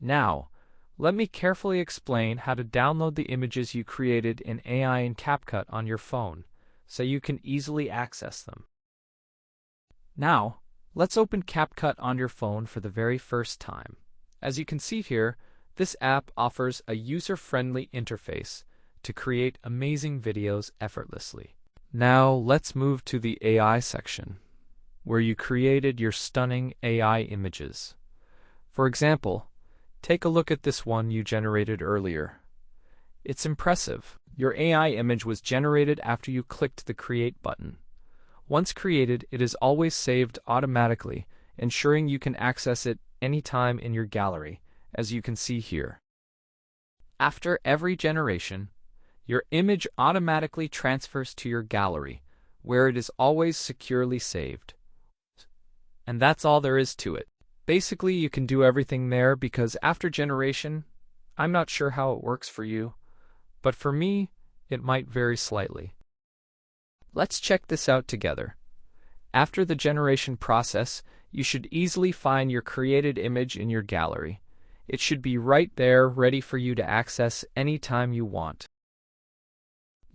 Now, let me carefully explain how to download the images you created in AI and CapCut on your phone, so you can easily access them. Now, let's open CapCut on your phone for the very first time. As you can see here, this app offers a user-friendly interface to create amazing videos effortlessly. Now, let's move to the AI section, where you created your stunning AI images. For example, take a look at this one you generated earlier. It's impressive. Your AI image was generated after you clicked the Create button. Once created, it is always saved automatically, ensuring you can access it anytime in your gallery, as you can see here. After every generation, your image automatically transfers to your gallery, where it is always securely saved. And that's all there is to it. Basically, you can do everything there because after generation, I'm not sure how it works for you, but for me, it might vary slightly. Let's check this out together. After the generation process, you should easily find your created image in your gallery. It should be right there, ready for you to access anytime you want.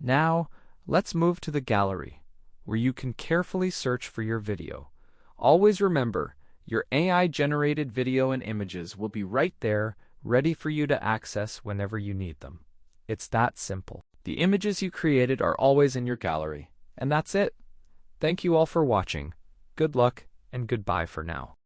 Now, let's move to the gallery, where you can carefully search for your video. Always remember, your AI-generated video and images will be right there, ready for you to access whenever you need them. It's that simple. The images you created are always in your gallery. And that's it. Thank you all for watching. Good luck, and goodbye for now.